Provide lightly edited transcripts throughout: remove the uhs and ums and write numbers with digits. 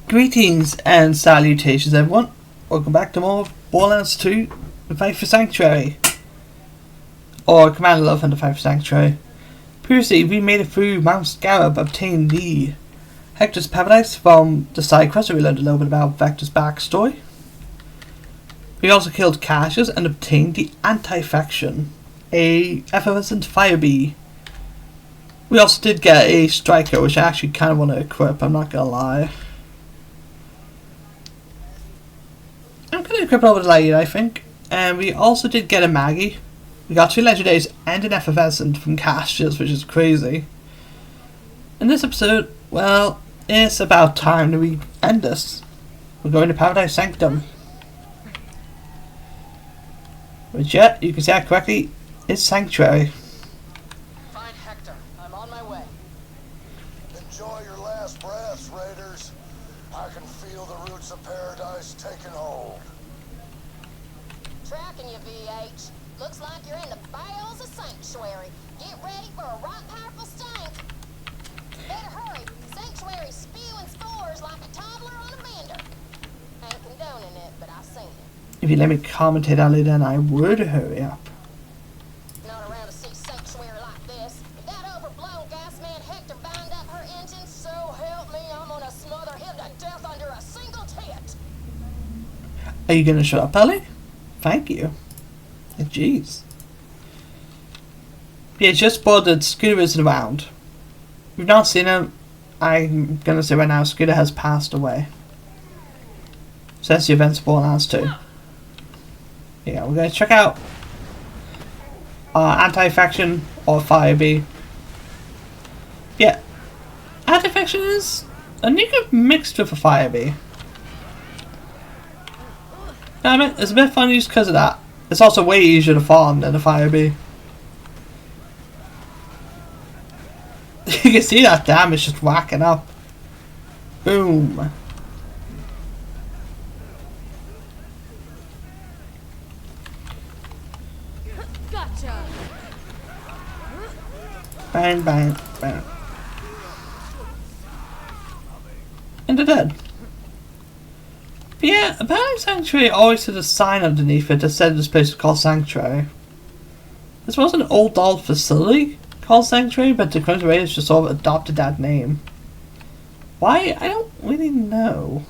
Greetings and salutations, everyone. Welcome back to more of Borderlands 2, The Fight for Sanctuary. Or Command Love and the Fight for Sanctuary. Previously, we made it through Mount Scarab, obtained the Hector's Paradise from the side quest, so we learned a little bit about Vector's backstory. We also killed Cassius and obtained the Anti-Faction, a effervescent fire bee. We also did get a striker, which I actually kind of want to equip, I'm not gonna lie. I'm going to equip it over the light, I think. And we also did get a Maggie. We got 2 legendaries and an effervescent from Cassius, which is crazy. In this episode, well, it's about time that we end this. We're going to Paradise Sanctum. Which, yeah, you can see that correctly, it's Sanctuary. Find Hector. I'm on my way. Enjoy your last breaths, Raiders. I can feel the roots of paradise taking hold. Tracking you, VH. Looks like you're in the bowels of Sanctuary. Get ready for a right powerful stank. Better hurry. Sanctuary's spewing spores like a toddler on a bender. Ain't condoning it, but I've seen it. If you let me commentate on it, then I would hurry up. Not around to see Sanctuary like this. If that overblown gas man Hector bind up her engine, so help me, I'm gonna smother him to death under a single tit. Are you going to shut up, Ellie? Thank you. Jeez. Yeah, just spotted Scooter isn't around. We've not seen him. I'm going to say right now, Scooter has passed away. Since the events of Borderlands 2. Yeah, we're going to check out Anti-Faction or Fire Bee. Yeah. Anti-Faction is a nigga mixed with a Fire Bee. I mean, it's a bit fun just because of that. It's also way easier to farm than a Fire Bee. You can see that damage just whacking up. Boom. Gotcha. Bang, bang, bang. And they're dead. But yeah, apparently Sanctuary always had a sign underneath it that said this place was called Sanctuary. This was an old old facility called Sanctuary, but the Crimson Raiders just sort of adopted that name. Why? I don't really know.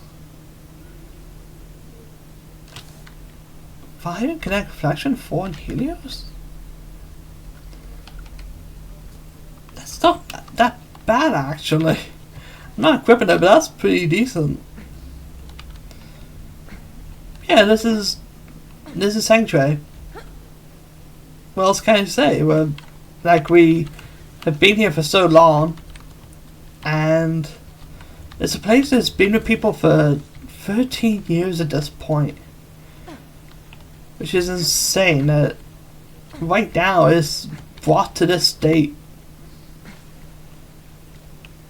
Fire, Connect, Reflection, 4 and Helios? That's not that bad actually. I'm not equipping it, but that's pretty decent. Yeah, this is Sanctuary. What else can I say? Well, like, we have been here for so long, and it's a place that's been with people for 13 years at this point, which is insane. That right now it's brought to this state,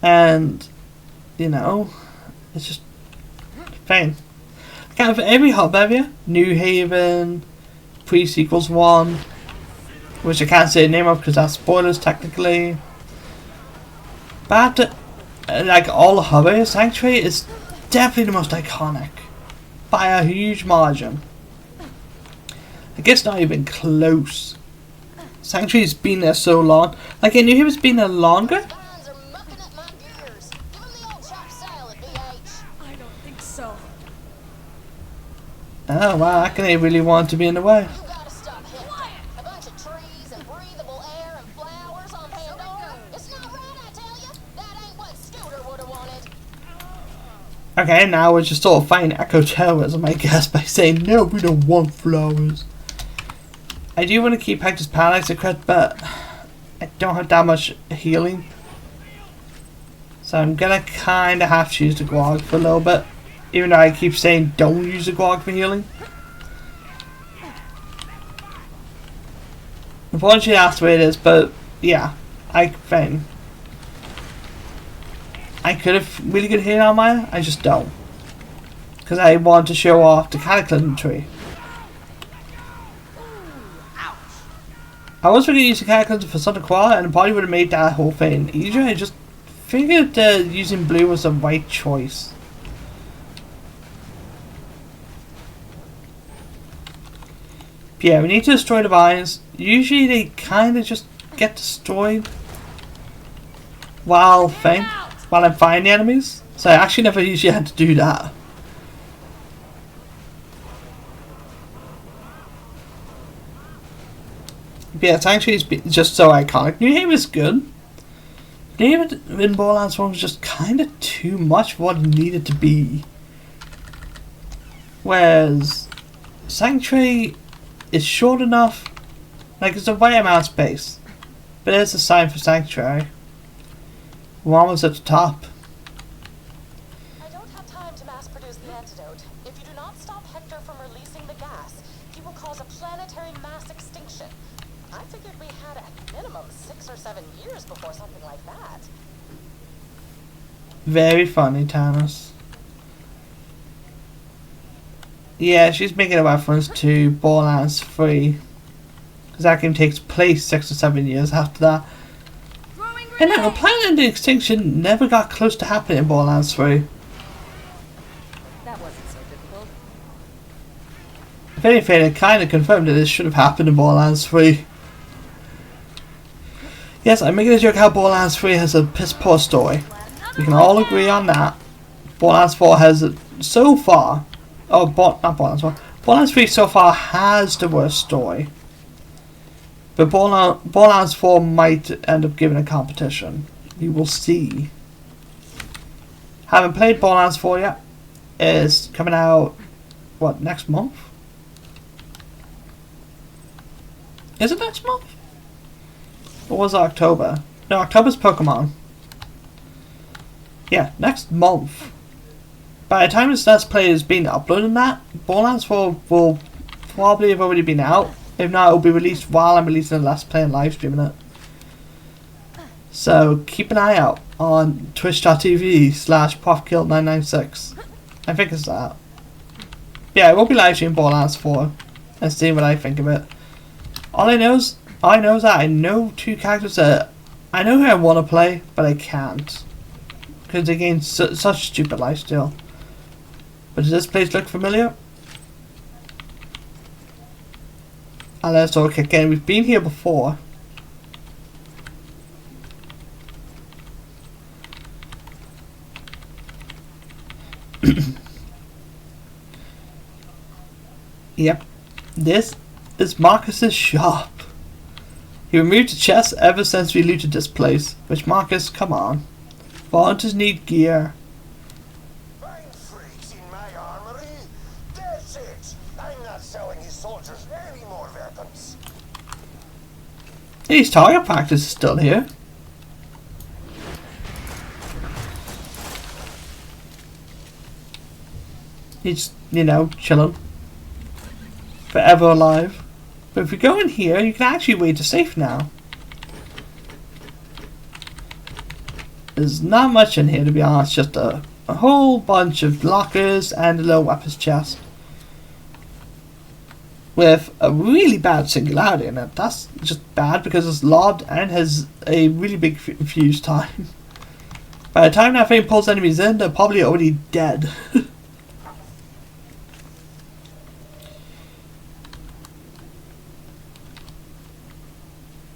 and you know, it's just fine. Kind of every hub area, New Haven, pre-sequels 1, which I can't say the name of because that's spoilers technically. But after, like all the hub areas, Sanctuary is definitely the most iconic by a huge margin. I guess not even close. Sanctuary's been there so long. Like I New Haven's been there longer. Oh wow, I can really want to be in the way. You gotta stop him. A bunch of trees and breathable air and flowers on Pandora. It's not right, I tell you. That ain't what Scooter would have wanted. Okay, now we're just sort of fighting echo terrorism, I guess, by saying no, we don't want flowers. I do want to keep Hector's Paradise equipped, but I don't have that much healing. So I'm gonna kinda have to use the Guag for a little bit. Even though I keep saying don't use the Guag for healing. Unfortunately that's the way it is, but yeah, I think I could have really good healing on mine, I just don't. Because I want to show off the Cataclysm tree. I was going to use the Cataclysm for Santa Claus and it probably would have made that whole thing easier. I just figured using blue was the right choice. Yeah, we need to destroy the vines. Usually they kind of just get destroyed while I'm fighting the enemies. So I actually never usually had to do that. But yeah, Sanctuary's just so iconic. New Haven is good. New Haven in Borderlands 1 was just kind of too much for what it needed to be. Whereas Sanctuary is short enough, like it's the right amount of space. But there's a sign for Sanctuary. We're almost at the top. I don't have time to mass produce the antidote. If you do not stop Hector from releasing the gas, he will cause a planetary mass extinction. I figured we had at minimum 6 or 7 years before something like that. Very funny, Thanos. Yeah, she's making a reference to Borderlands 3. Because that game takes place 6 or 7 years after that. And no, planetary extinction never got close to happening in Borderlands 3. That wasn't so difficult. If anything, it kind of confirmed that this should have happened in Borderlands 3. Yes, I'm making a joke how Borderlands 3 has a piss poor story. We can all agree on that. Borderlands 4 has so far. Oh, not Borderlands 4. Borderlands 3 so far has the worst story. But Borderlands 4 might end up giving a competition. We will see. Haven't played Borderlands 4 yet. It's coming out, what, next month? Is it next month? Or was it October? No, October's Pokemon. Yeah, next month. By the time this Let's Play is being uploaded and that, Borderlands 4 will probably have already been out. If not, it will be released while I'm releasing the Let's Play and live streaming it. So keep an eye out on twitch.tv/profkill996. I think it's that. Yeah, I will be live streaming Borderlands 4 and seeing what I think of it. All I know is that I know 2 characters that I know who I want to play, but I can't. Because they gain such stupid lifesteal. But does this place look familiar? And let's all kick in. We've been here before. Yep. This is Marcus's shop. He removed the chest ever since we looted this place. Which, Marcus, come on. Volunteers need gear. Find freaks in my armory? That's it. I'm not selling his soldiers any more weapons. His target practice is still here. He's, chilling. Forever alive. But if you go in here, you can actually wait to safe now. There's not much in here, to be honest. Just a whole bunch of lockers and a little weapons chest. With a really bad singularity in it. That's just bad because it's lobbed and has a really big fuse time. By the time that thing pulls enemies in, they're probably already dead.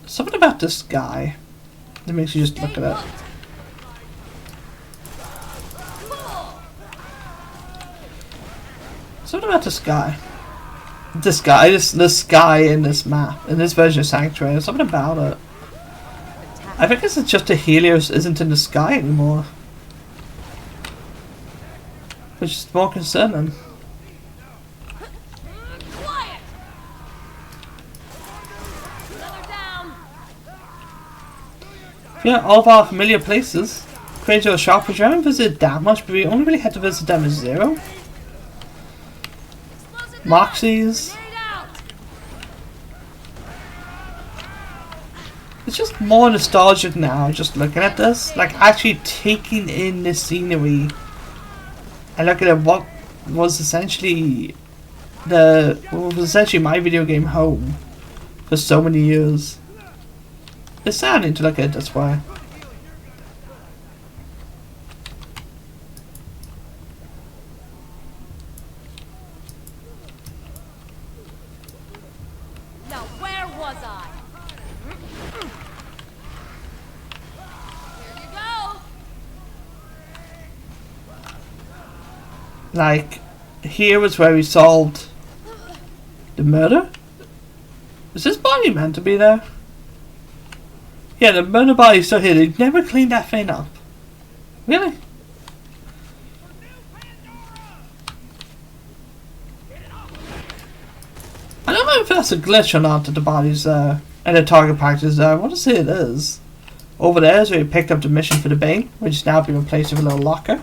Something about this guy that makes you just look at it. Something about this guy. This guy in this map, in this version of Sanctuary, there's something about it. I think it's just the Helios isn't in the sky anymore. Which is more concerning. Quiet. Another down. Yeah, all of our familiar places. Crazy or Shop, which I haven't visited that much, but we only really had to visit them as Zero. Moxie's. It's just more nostalgic now, just looking at this. Like, actually taking in the scenery. And looking at what was essentially my video game home for so many years. It's saddening to look at it this way. Like, here was where we solved the murder? Is this body meant to be there? Yeah, the murder body's still here. They never cleaned that thing up. Really? I don't know if that's a glitch or not that the body's there and the target practice is there. I want to say it is. Over there is where we picked up the mission for the Bane, which is now being replaced with a little locker.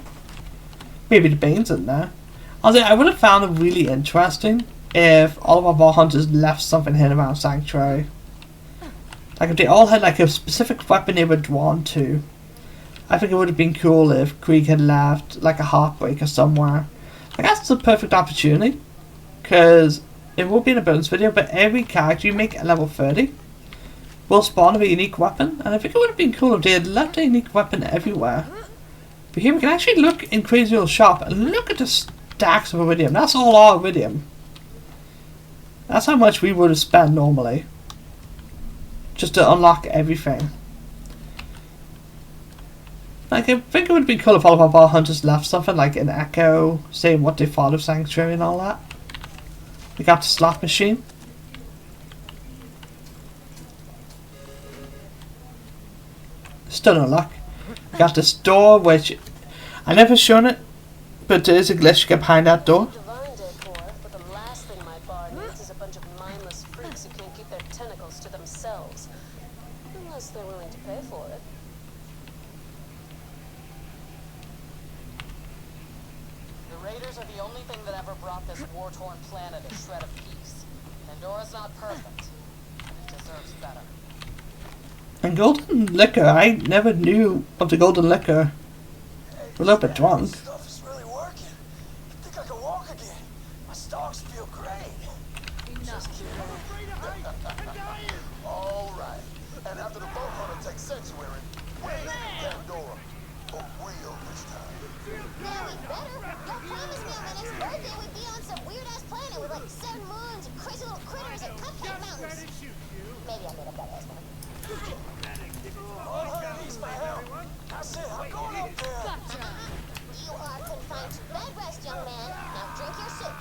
Maybe the Bane's in there. I would have found it really interesting if all of our ball hunters left something hidden around Sanctuary. Like if they all had like a specific weapon they were drawn to. I think it would have been cool if Krieg had left like a heartbreaker somewhere. Like that's the perfect opportunity. Because it will be in a bonus video, but every character you make at level 30 will spawn with a unique weapon. And I think it would have been cool if they had left a unique weapon everywhere. But here we can actually look in Crazy Old Shop and look at the stacks of iridium. That's all our iridium. That's how much we would have spent normally. Just to unlock everything. Like, I think it would be cool if all of our ball hunters left something like an echo, saying what they thought of Sanctuary and all that. We got the slot machine. Still no luck. We got this door, which I never shown it, but there is a glitch to get behind that door. Divine decor, but the last thing my bar needs is a bunch of mindless freaks who can't keep their tentacles to themselves. Unless they're willing to pay for it. The Raiders are the only thing that ever brought this war-torn planet a shred of peace. Pandora's not perfect, and it deserves better. And golden liquor, I never knew of the golden liquor. We're a little bit drunk. Stuff is really working. I think I can walk again. My stalks feel great. Just kidding. All right. And after the boat hunter takes Sanctuary, we're leaving Pandora. For real this time. Now we better. Y'all promised me on my next birthday we'd be on some weird-ass planet with like 7 moons and crazy little critters and cupcake mountains. Maybe I made up that last one. All hunter needs my help. I said I'm going up there. You are confined to bed rest, young man. Now drink your soup.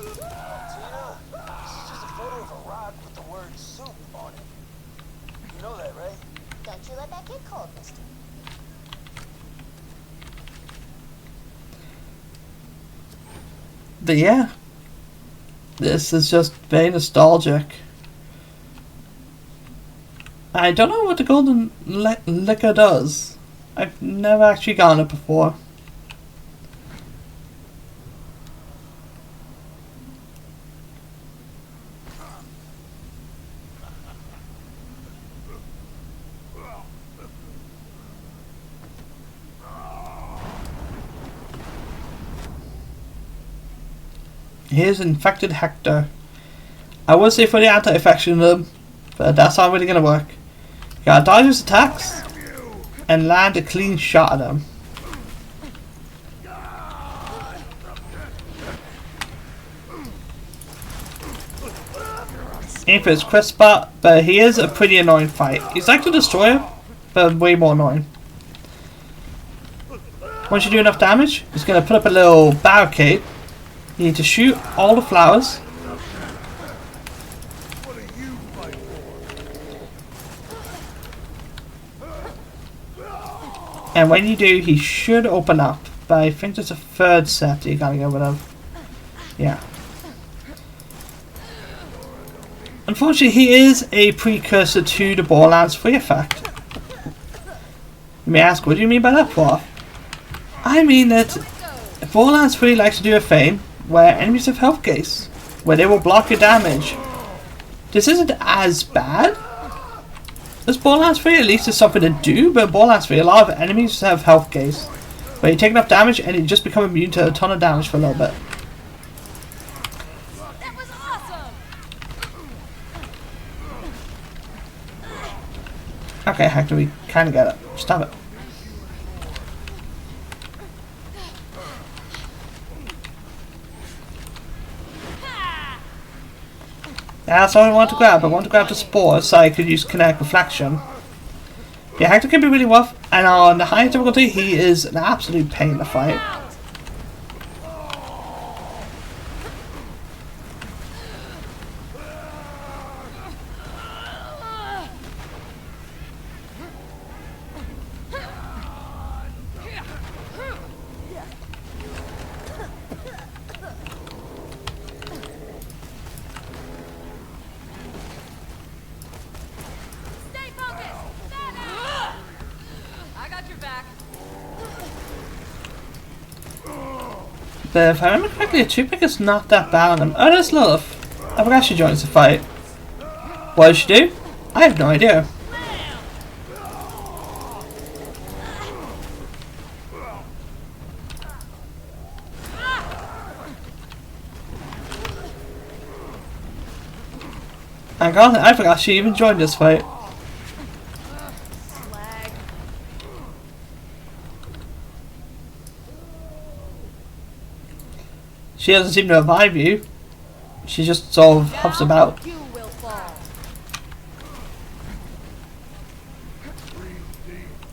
Tina, this is just a photo of a rock with the word soup on it. You know that, right? Don't you let that get cold, mister. But yeah, this is just very nostalgic. I don't know what the golden liquor does. I've never actually gotten it before. Here's infected Hector. I would say for the anti-infection of them, but that's not really gonna work. You gotta dodge his attacks and land a clean shot at him. Aim for his crisp spot, but he is a pretty annoying fight. He's like the Destroyer, but way more annoying. Once you do enough damage, he's gonna put up a little barricade. You need to shoot all the flowers. And when you do, he should open up. But I think there's a third set that you gotta get rid of. Yeah. Unfortunately, he is a precursor to the Borderlands 3 effect. You may ask, what do you mean by that, Prof? I mean that Borderlands 3 likes to do a thing where enemies have health gaze, where they will block your damage. This isn't as bad. This Borderlands 3 at least is something to do, but in Borderlands 3 a lot of enemies have health gaze, where you take enough damage and you just become immune to a ton of damage for a little bit. That was awesome! Okay, Hector, we kind of get it. Stop it. Yeah, that's all I want to grab. I want to grab the spores so I could use Kinetic Reflection. Yeah, Hector can be really rough, and on the highest difficulty, he is an absolute pain to fight. But if I remember correctly, the toothpick is not that bad on him. Oh, there's Lilith. I forgot she joins the fight. What does she do? I have no idea. I forgot she even joined this fight. She doesn't seem to revive you. She just sort of hops about. You will fall.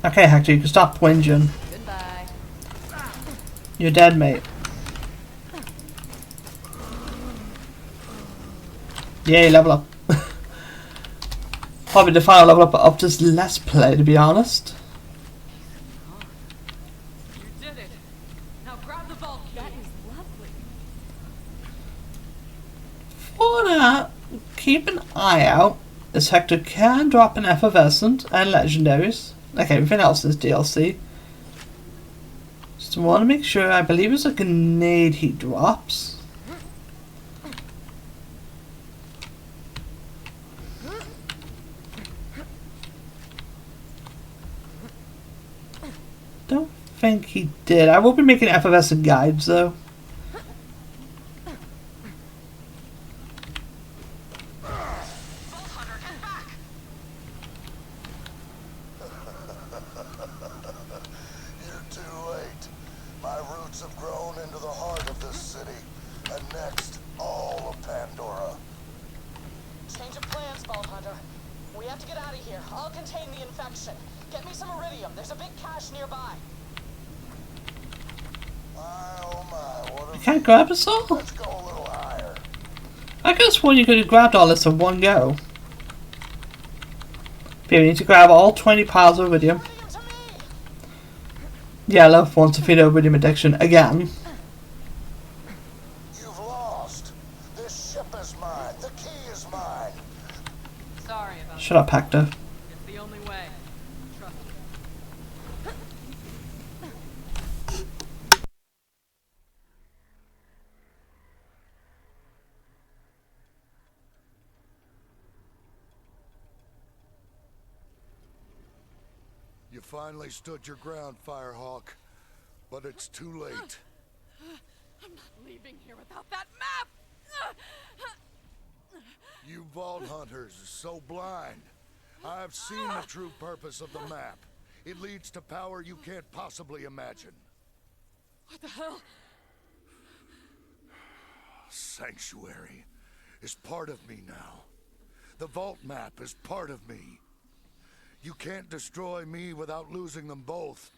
Okay, Hector, you can stop whinging. Goodbye. You're dead, mate. Yay, level up. Probably the final level up of this Let's Play, to be honest. You did it. Now grab the vault key. That is lovely. For that, keep an eye out, as Hector can drop an effervescent and legendaries. Like everything else is DLC. Just want to make sure, I believe it's a grenade he drops. Don't think he did. I will be making effervescent guides though. You're too late. My roots have grown into the heart of this city, and next, all of Pandora. Change of plans, Vault Hunter. We have to get out of here. I'll contain the infection. Get me some iridium. There's a big cache nearby. My oh my, what You a can't grab us all? Let's go a little higher. I could have sworn you could have grabbed all this in one go. Okay, we need to grab all 20 piles of iridium. Iridium to me! Yellow wants to feed iridium addiction again. You've lost. This ship is mine. The key is mine. Sorry about Shut up, Hector. that. It's the only way. Trust me. You finally stood your ground, Firehawk. But it's too late. I'm not leaving here without that map! You Vault Hunters are so blind. I've seen the true purpose of the map. It leads to power you can't possibly imagine. What the hell? Sanctuary is part of me now. The Vault map is part of me. You can't destroy me without losing them both.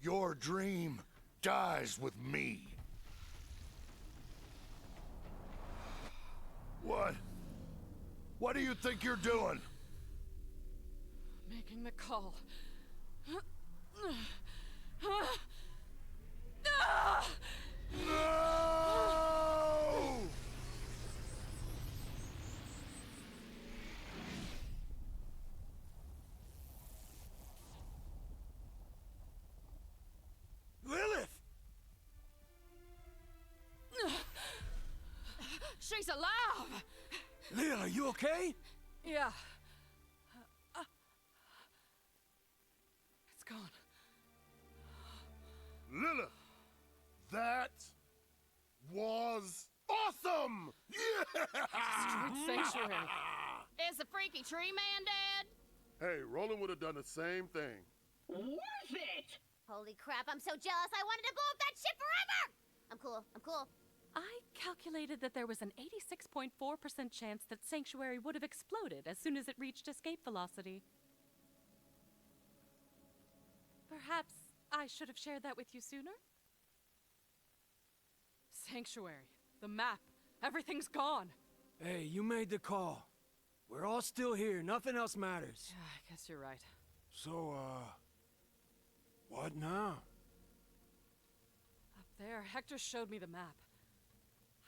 Your dream dies with me. What? What do you think you're doing? Making the call. No! Lilith! She's alive! Leah, are you okay? Yeah. It's gone. Lilith! That was awesome! Yeah! Sanctuary. Is the freaky tree man dead? Hey, Roland would have done the same thing. Worth it! Holy crap, I'm so jealous. I wanted to blow up that ship forever! I'm cool. I'm cool. I calculated that there was an 86.4% chance that Sanctuary would have exploded as soon as it reached escape velocity. Perhaps I should have shared that with you sooner? Sanctuary. The map. Everything's gone. Hey, you made the call. We're all still here. Nothing else matters. Yeah, I guess you're right. So, what now? Up there, Hector showed me the map.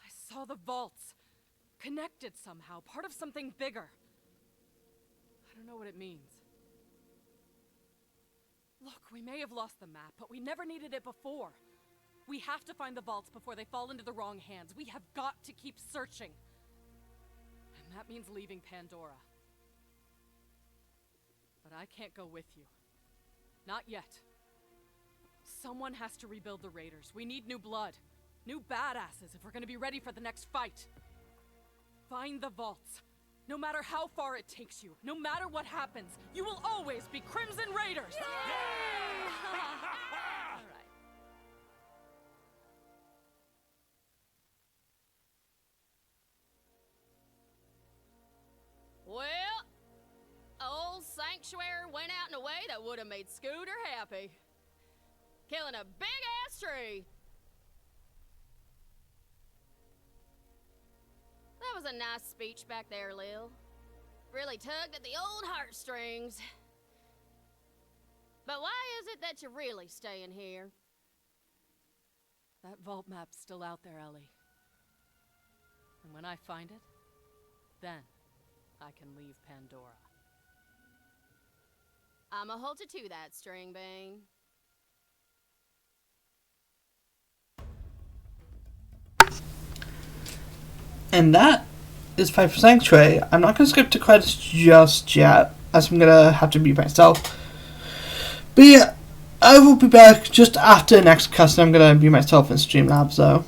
I saw the vaults. Connected somehow. Part of something bigger. I don't know what it means. Look, we may have lost the map, but we never needed it before. We have to find the vaults before they fall into the wrong hands. We have got to keep searching. And that means leaving Pandora. But I can't go with you. Not yet. Someone has to rebuild the Raiders. We need new blood. New badasses if we're gonna be ready for the next fight. Find the vaults. No matter how far it takes you, no matter what happens, you will always be Crimson Raiders! All right. Well, old Sanctuary went out in a way that would have made Scooter happy. Killing a big-ass tree. That was a nice speech back there, Lil. Really tugged at the old heartstrings. But why is it that you're really staying here? That vault map's still out there, Ellie. And when I find it, then I can leave Pandora. I'ma hold you to that, String Bean. And that is 5 for Sanctuary. I'm not going to skip to credits just yet, as I'm going to have to mute myself. But yeah, I will be back just after the next cutscene. I'm going to mute myself in Streamlabs though,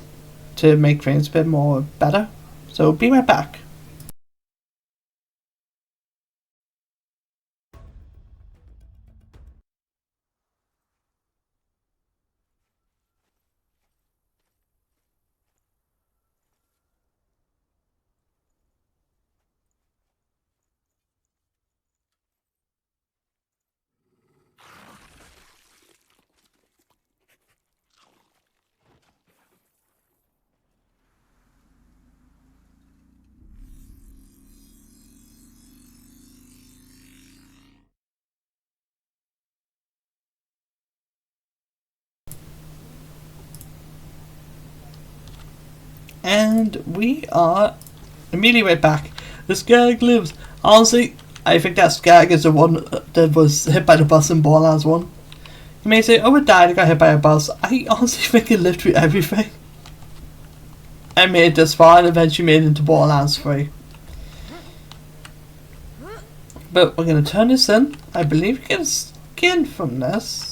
to make things a bit more better. So be right back. And we are immediately right back. The Skag lives. Honestly, I think that Skag is the one that was hit by the bus in Borderlands 1. You may say, oh, it died, it got hit by a bus. I honestly think it lived through everything. I made it this far and eventually made it into Borderlands 3. But we're going to turn this in. I believe we get skin from this.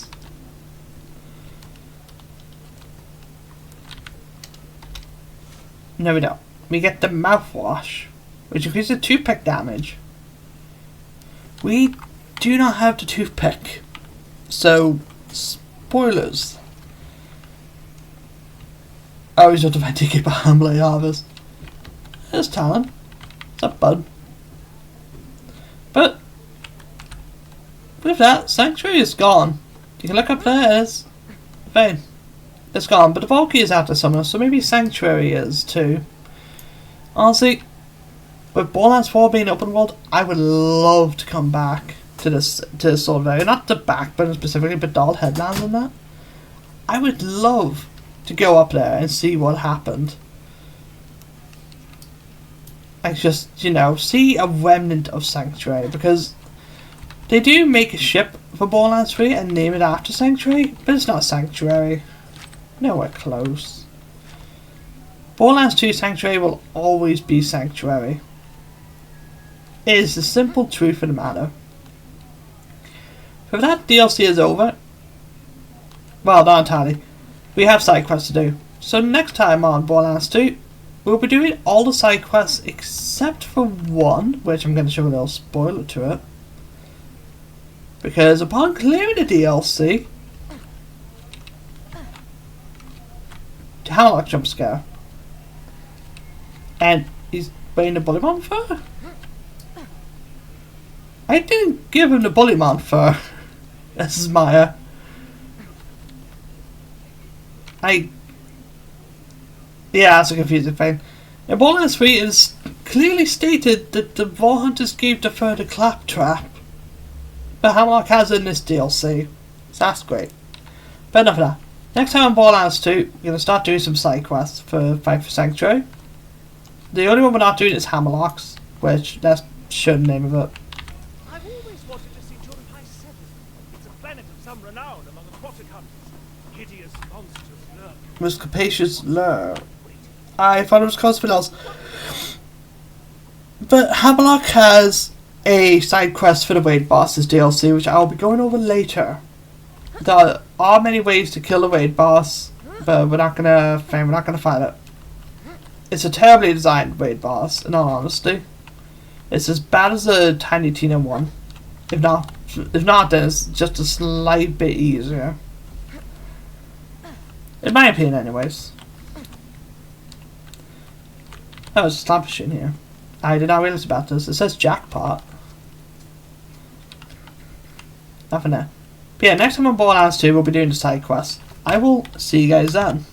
No, we don't. We get the mouthwash, which increases toothpick damage. We do not have the toothpick, so spoilers. I always have to find ticket by Hamlet Harvest. There's Talon. What's up, bud? But with that, Sanctuary is gone. You can look up there. It's fine. It's gone, but the Valky is after someone, so maybe Sanctuary is too. Honestly, with Borderlands 4 being open world, I would love to come back to this sort of area. Not the Backbone specifically, but Doll Headlands and that. I would love to go up there and see what happened. Like just, you know, see a remnant of Sanctuary, because they do make a ship for Borderlands 3 and name it after Sanctuary, but it's not Sanctuary. Nowhere close. Borderlands 2 Sanctuary will always be Sanctuary. It is the simple truth of the matter. If that DLC is over, well, not entirely, we have side quests to do. So next time on Borderlands 2, we'll be doing all the side quests except for one, which I'm going to show a little spoiler to it. Because upon clearing the DLC, Hamlock jump scare. And he's wearing the Bullymon fur? I didn't give him the Bullymon fur. This is Maya. Yeah, that's a confusing thing. In Borderlands 3 it is clearly stated that the Vault Hunters gave the fur to Claptrap. But Hamlock has it in this DLC. So that's great. But enough of that. Next time on Borderlands 2, we're going to start doing some side quests for Fight for Sanctuary. The only one we're not doing is Hammerlocks, which that's the name of it. I've always wanted to see Jordan 7. It's a planet of some renown among aquatic hunters. Kitty Most capacious lure. I thought it was called something else. But Hammerlock has a side quest for the Raid Boss's DLC, which I'll be going over later. There are many ways to kill the Raid Boss, but we're not gonna fight it. It's a terribly designed Raid Boss, in all honesty. It's as bad as the Tiny Tina one. If not, then it's just a slight bit easier. In my opinion, anyways. Oh, there's a slot machine here. I did not realize about this. It says jackpot. Nothing there. But yeah, next time on Borderlands 2, we'll be doing the side quest. I will see you guys then.